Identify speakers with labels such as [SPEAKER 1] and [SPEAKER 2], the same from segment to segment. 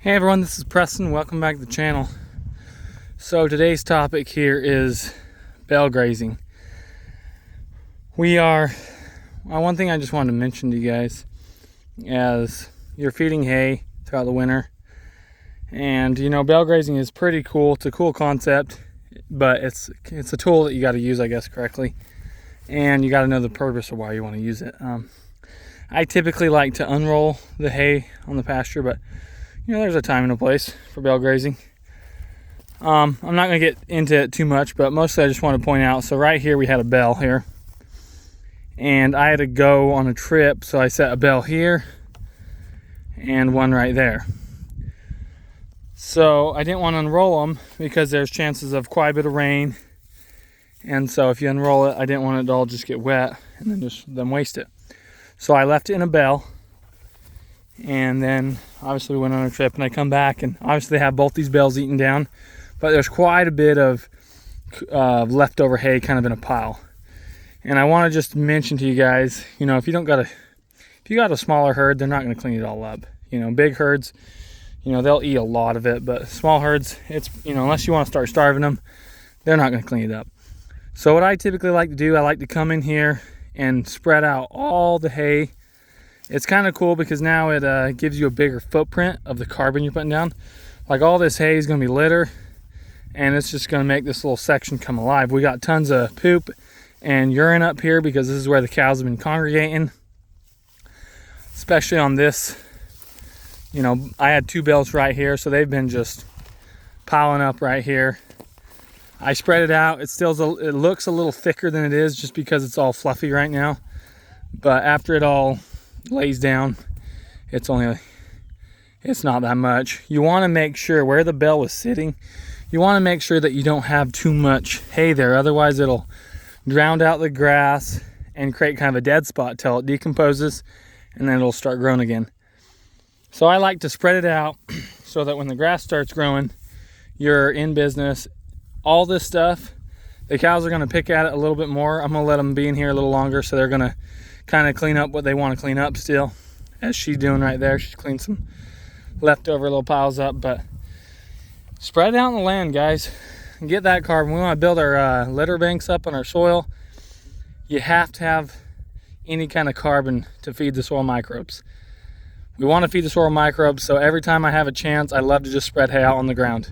[SPEAKER 1] Hey everyone, this is Preston. Welcome back to the channel. So today's topic here is bale grazing. One thing I just wanted to mention to you guys, as you're feeding hay throughout the winter, and you know, bale grazing is pretty cool. It's a cool concept, but it's a tool that you got to use, I guess, correctly, and you got to know the purpose of why you want to use it. I typically like to unroll the hay on the pasture, but you know, there's a time and a place for bale grazing. I'm not going to get into it too much, but mostly I just want to point out, so right here we had a bale here, and I had to go on a trip, so I set a bale here and one right there. So I didn't want to unroll them because there's chances of quite a bit of rain, and so if you unroll it, I didn't want it to all just get wet and then waste it. So I left it in a bale. And then obviously we went on a trip, and I come back, and obviously they have both these bales eaten down, but there's quite a bit of leftover hay kind of in a pile. And I want to just mention to you guys, you know, if you got a smaller herd, they're not going to clean it all up. You know, big herds, you know, they'll eat a lot of it, but small herds, it's, you know, unless you want to start starving them, they're not going to clean it up. So what I typically like to do, I like to come in here and spread out all the hay. It's kind of cool because now it gives you a bigger footprint of the carbon you're putting down. Like, all this hay is going to be litter, and it's just going to make this little section come alive. We got tons of poop and urine up here because this is where the cows have been congregating, especially on this. You know, I had two bales right here, so they've been just piling up right here. I spread it out. It looks a little thicker than it is just because it's all fluffy right now, but after it all lays down, it's not that much. You want to make sure where the bale was sitting, you want to make sure that you don't have too much hay there, otherwise it'll drown out the grass and create kind of a dead spot till it decomposes, and then it'll start growing again. So I like to spread it out so that when the grass starts growing, you're in business. All this stuff, the cows are going to pick at it a little bit more. I'm going to let them be in here a little longer, so they're going to kind of clean up what they want to clean up still, as she's doing right there. She's cleaned some leftover little piles up, but spread it out in the land, guys, and get that carbon. We want to build our litter banks up on our soil. You have to have any kind of carbon to feed the soil microbes. We want to feed the soil microbes, so every time I have a chance, I love to just spread hay out on the ground,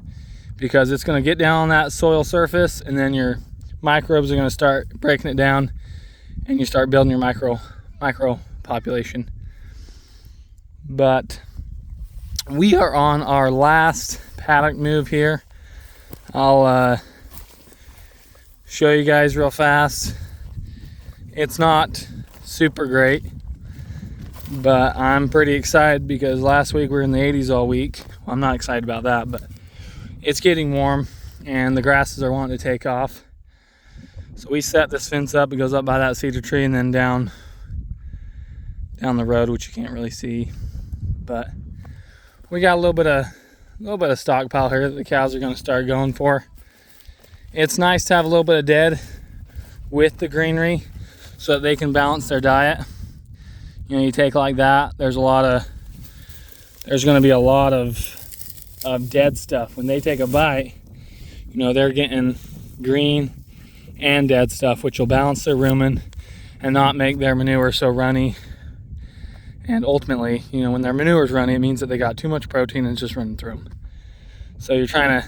[SPEAKER 1] because it's going to get down on that soil surface, and then your microbes are going to start breaking it down, and you start building your micro population. But we are on our last paddock move here. I'll show you guys real fast. It's not super great, but I'm pretty excited because last week we were in the 80s all week. Well, I'm not excited about that, but it's getting warm and the grasses are wanting to take off. So we set this fence up. It goes up by that cedar tree and then down the road, which you can't really see. But we got a little bit of stockpile here that the cows are going to start going for. It's nice to have a little bit of dead with the greenery so that they can balance their diet. You know, you take like that, there's going to be a lot of dead stuff. When they take a bite, you know, they're getting green and dead stuff, which will balance their rumen and not make their manure so runny. And ultimately, you know, when their manure is runny, it means that they got too much protein and it's just running through them. So you're trying to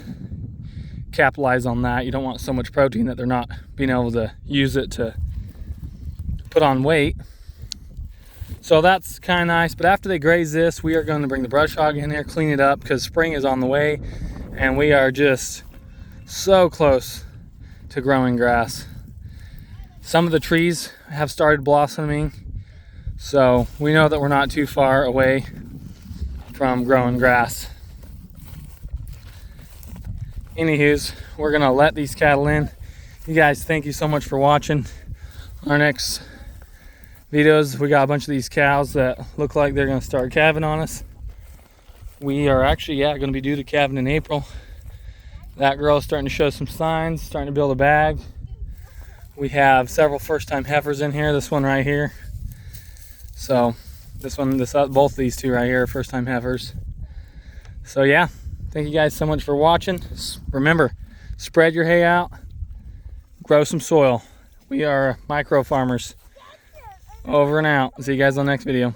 [SPEAKER 1] capitalize on that. You don't want so much protein that they're not being able to use it to put on weight. So that's kind of nice. But after they graze this, we are going to bring the brush hog in here, clean it up, because spring is on the way and we are just so close to growing grass. Some of the trees have started blossoming, so we know that we're not too far away from growing grass. Anywho's, we're gonna let these cattle in. You guys, thank you so much for watching. Our next videos, we got a bunch of these cows that look like they're gonna start calving on us. We are actually, gonna be due to calving in April. That girl is starting to show some signs, starting to build a bag. We have several first-time heifers in here. This one right here. So both these two right here are first-time heifers. So yeah, thank you guys so much for watching. Remember, spread your hay out, grow some soil. We are micro farmers. Over and out. See you guys on the next video.